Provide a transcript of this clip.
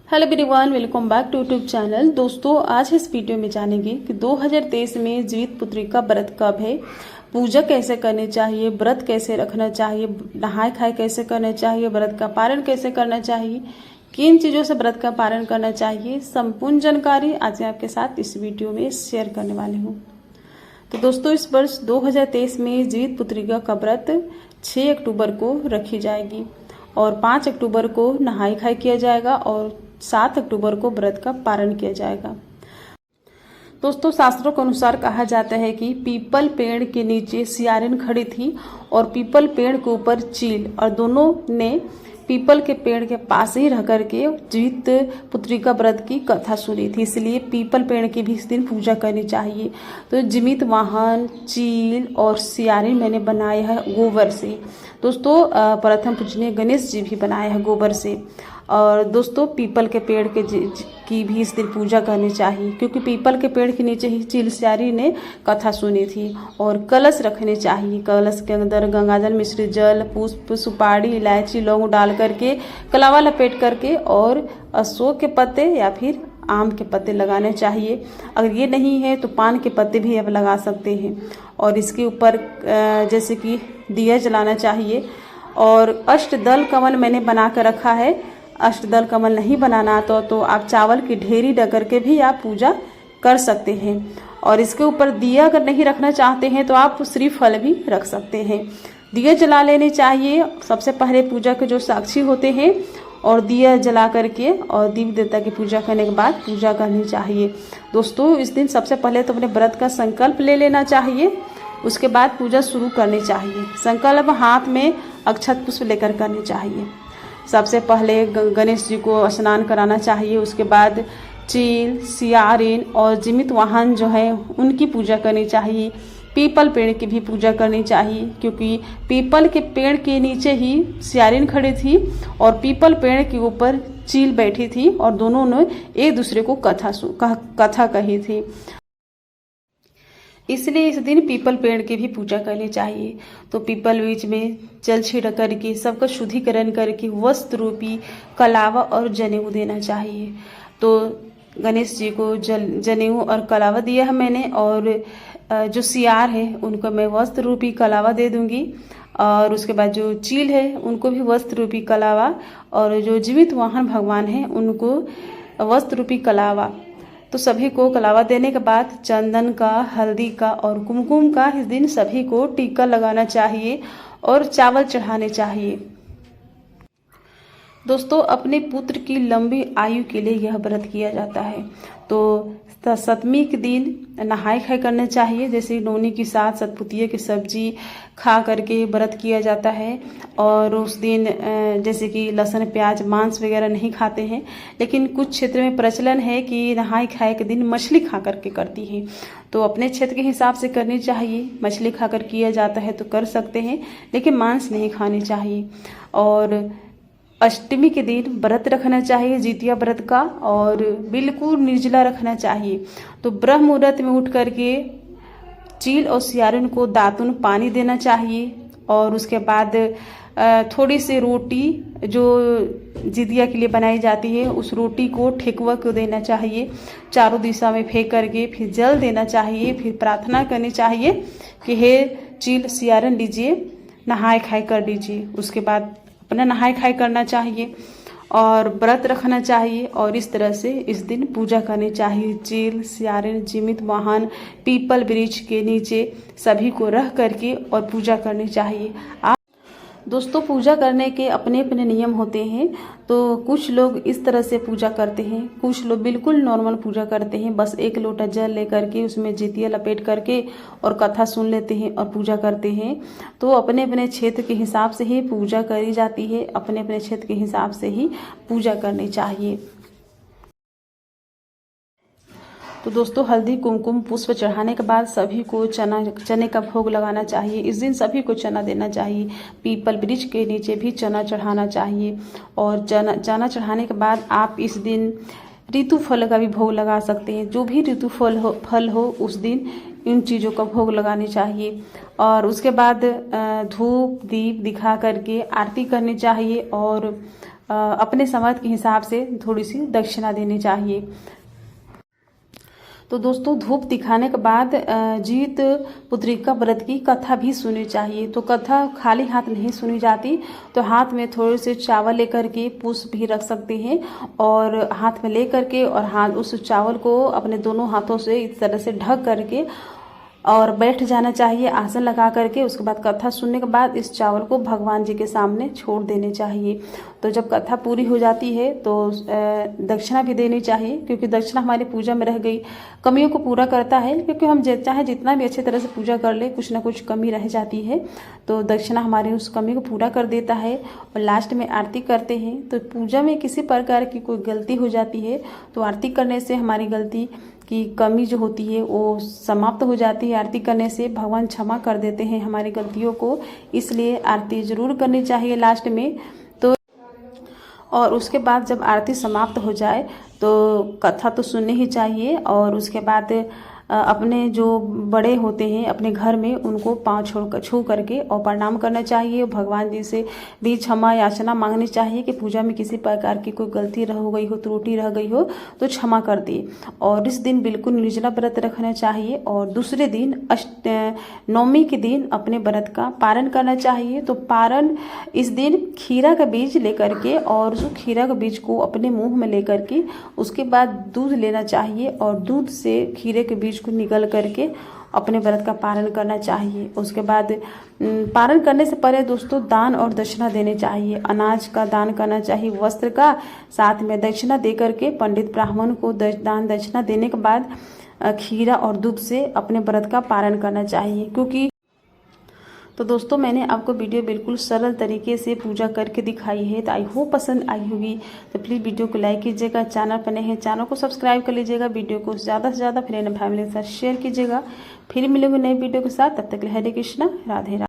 Hello everyone, welcome back to YouTube channel. दोस्तों, आज इस वीडियो में जानेंगे कि 2023 में जीवित पुत्री का व्रत कब है, पूजा कैसे करनी चाहिए, व्रत कैसे रखना चाहिए, नहाय खाए कैसे करना चाहिए, व्रत का पारण कैसे करना चाहिए, किन चीज़ों से व्रत का पारण करना चाहिए। संपूर्ण जानकारी आज मैं आपके साथ इस वीडियो में शेयर करने वाली हूँ। तो दोस्तों, इस वर्ष 2023 में जीवित पुत्रिका का व्रत 6 अक्टूबर को रखी जाएगी और 5 अक्टूबर को नहाई खाई किया जाएगा और 7 अक्टूबर को व्रत का पारण किया जाएगा। दोस्तों, शास्त्रों के अनुसार कहा जाता है कि पीपल पेड़ के नीचे सियारिन खड़ी थी और पीपल पेड़ के ऊपर चील, और दोनों ने पीपल के पेड़ के पास ही रह करके जीवित पुत्री का व्रत की कथा सुनी थी। इसलिए पीपल पेड़ की भी इस दिन पूजा करनी चाहिए। तो जीवित वाहन, चील और सियारिन मैंने बनाया है गोबर से। दोस्तों, प्रथम पूजनीय गणेश जी भी बनाए हैं गोबर से। और दोस्तों, पीपल के पेड़ की भी इस दिन पूजा करनी चाहिए, क्योंकि पीपल के पेड़ के नीचे ही चील सियारी ने कथा सुनी थी। और कलश रखने चाहिए। कलश के अंदर गंगाजल, मिश्रित जल, पुष्प, सुपारी, इलायची, लौंग डाल करके, कलावा लपेट करके और अशोक के पत्ते या फिर आम के पत्ते लगाने चाहिए। अगर ये नहीं है तो पान के पत्ते भी आप लगा सकते हैं। और इसके ऊपर जैसे कि दिया जलाना चाहिए। और अष्टदल कमल मैंने बना कर रखा है। अष्टदल कमल नहीं बनाना तो आप चावल की ढेरी डगर के भी आप पूजा कर सकते हैं। और इसके ऊपर दिया अगर नहीं रखना चाहते हैं तो आप श्रीफल भी रख सकते हैं। दिया जला लेने चाहिए सबसे पहले पूजा के जो साक्षी होते हैं, और दिया जला करके और देवी देवता की पूजा करने के बाद पूजा करनी चाहिए। दोस्तों, इस दिन सबसे पहले तो अपने व्रत का संकल्प ले लेना चाहिए, उसके बाद पूजा शुरू करनी चाहिए। संकल्प हाथ में अक्षत पुष्प लेकर करनी चाहिए। सबसे पहले गणेश जी को स्नान कराना चाहिए। उसके बाद चील, सियारिन और जीवित वाहन जो है उनकी पूजा करनी चाहिए। पीपल पेड़ की भी पूजा करनी चाहिए, क्योंकि पीपल के पेड़ के नीचे ही सियारिन खड़ी थी और पीपल पेड़ के ऊपर चील बैठी थी और दोनों ने एक दूसरे को कथा कही थी। इसलिए इस दिन पीपल पेड़ की भी पूजा करनी चाहिए। तो पीपल बीच में जल छिड़क करके सबका शुद्धिकरण करके वस्त्र रूपी कलावा और जनेऊ देना चाहिए। तो गणेश जी को जनेऊ और कलावा दिया है मैंने, और जो सियार है उनको मैं वस्त्र रूपी कलावा दे दूंगी। और उसके बाद जो चील है उनको भी वस्त्र रूपी कलावा, और जो जीवित वाहन भगवान है उनको वस्त्र रूपी कलावा। तो सभी को कलावा देने के बाद चंदन का, हल्दी का और कुमकुम का इस दिन सभी को टीका लगाना चाहिए और चावल चढ़ाने चाहिए। दोस्तों, अपने पुत्र की लंबी आयु के लिए यह व्रत किया जाता है। तो सप्तमी के दिन नहाय खाए करना चाहिए, जैसे नौनी की साथ सतपुतिये की सब्जी खा करके व्रत किया जाता है। और उस दिन जैसे कि लहसुन, प्याज, मांस वगैरह नहीं खाते हैं। लेकिन कुछ क्षेत्र में प्रचलन है कि नहाय खाए के दिन मछली खा करके करती हैं। तो अपने क्षेत्र के हिसाब से करनी चाहिए। मछली खाकर किया जाता है तो कर सकते हैं, लेकिन मांस नहीं खानी चाहिए। और अष्टमी के दिन व्रत रखना चाहिए, जितिया व्रत का, और बिल्कुल निर्जला रखना चाहिए। तो ब्रह्म मुहूर्त में उठ करके चील और सियारिन को दातुन पानी देना चाहिए। और उसके बाद थोड़ी सी रोटी जो जितिया के लिए बनाई जाती है उस रोटी को ठेकुआ को देना चाहिए, चारों दिशा में फेंक करके। फिर जल देना चाहिए, फिर प्रार्थना करनी चाहिए कि हे चील सियारिन लीजिए, नहाय खाए कर लीजिए। उसके बाद अपना नहाय खाए करना चाहिए और व्रत रखना चाहिए। और इस तरह से इस दिन पूजा करनी चाहिए। चील, सियारिन, जीवित वाहन, पीपल वृक्ष के नीचे सभी को रह करके और पूजा करनी चाहिए। दोस्तों, पूजा करने के अपने अपने नियम होते हैं। तो कुछ लोग इस तरह से पूजा करते हैं, कुछ लोग बिल्कुल नॉर्मल पूजा करते हैं। बस एक लोटा जल लेकर के उसमें जितिया लपेट करके और कथा सुन लेते हैं और पूजा करते हैं। तो अपने अपने क्षेत्र के हिसाब से ही पूजा करी जाती है। अपने अपने क्षेत्र के हिसाब से ही पूजा करनी चाहिए। तो दोस्तों, हल्दी, कुमकुम, पुष्प चढ़ाने के बाद सभी को चने का भोग लगाना चाहिए। इस दिन सभी को चना देना चाहिए। पीपल वृक्ष के नीचे भी चना चढ़ाना चाहिए। और चना चढ़ाने के बाद आप इस दिन ऋतु फल का भी भोग लगा सकते हैं। जो भी ऋतु फल हो उस दिन इन चीज़ों का भोग लगानी चाहिए। और उसके बाद धूप दीप दिखा करके आरती करनी चाहिए और अपने समर्थ के हिसाब से थोड़ी सी दक्षिणा देनी चाहिए। तो दोस्तों धूप दिखाने के बाद जीवित पुत्रिका व्रत की कथा भी सुनी चाहिए। तो कथा खाली हाथ नहीं सुनी जाती, तो हाथ में थोड़े से चावल लेकर के पुष्प भी रख सकते हैं और हाथ में लेकर के और हाथ उस चावल को अपने दोनों हाथों से इस तरह से ढक करके और बैठ जाना चाहिए आसन लगा करके। उसके बाद कथा सुनने के बाद इस चावल को भगवान जी के सामने छोड़ देने चाहिए। तो जब कथा पूरी हो जाती है तो दक्षिणा भी देनी चाहिए, क्योंकि दक्षिणा हमारी पूजा में रह गई कमियों को पूरा करता है। क्योंकि हम चाहे जितना भी अच्छे तरह से पूजा कर ले, कुछ ना कुछ कमी रह जाती है, तो दक्षिणा हमारी उस कमी को पूरा कर देता है। और लास्ट में आरती करते हैं। तो पूजा में किसी प्रकार की कोई गलती हो जाती है तो आरती करने से हमारी गलती की कमी जो होती है वो समाप्त हो जाती है। आरती करने से भगवान क्षमा कर देते हैं हमारी गलतियों को, इसलिए आरती जरूर करनी चाहिए लास्ट में। तो और उसके बाद जब आरती समाप्त हो जाए तो कथा तो सुननी ही चाहिए। और उसके बाद अपने जो बड़े होते हैं अपने घर में उनको पाँव छू करके और प्रणाम करना चाहिए। भगवान जी से भी क्षमा याचना मांगनी चाहिए कि पूजा में किसी प्रकार की कोई गलती हो गई हो, त्रुटि रह गई हो तो क्षमा कर दिए। और इस दिन बिल्कुल निर्जला व्रत रखना चाहिए। और दूसरे दिन नवमी के दिन अपने व्रत का पारण करना चाहिए। तो पारण इस दिन खीरा का बीज लेकर के और उस खीरा का बीज को अपने मुंह में लेकर के उसके बाद दूध लेना चाहिए और दूध से खीरे के बीज को निगल करके अपने व्रत का पारण करना चाहिए। उसके बाद पारण करने से पहले दोस्तों दान और दक्षिणा देने चाहिए। अनाज का दान करना चाहिए, वस्त्र का, साथ में दक्षिणा दे करके पंडित ब्राह्मण को दान दक्षिणा देने के बाद खीरा और दूध से अपने व्रत का पारण करना चाहिए। क्योंकि तो दोस्तों मैंने आपको वीडियो बिल्कुल सरल तरीके से पूजा करके दिखाई है। तो आई होप पसंद आई होगी। तो प्लीज़ वीडियो को लाइक कीजिएगा, चैनल पर नए हैं चैनल को सब्सक्राइब कर लीजिएगा, वीडियो को ज़्यादा से ज़्यादा फ्रेंड फैमिली के साथ शेयर कीजिएगा। फिर मिलेंगे नए वीडियो के साथ, तब तक हरे कृष्णा, राधे राधे।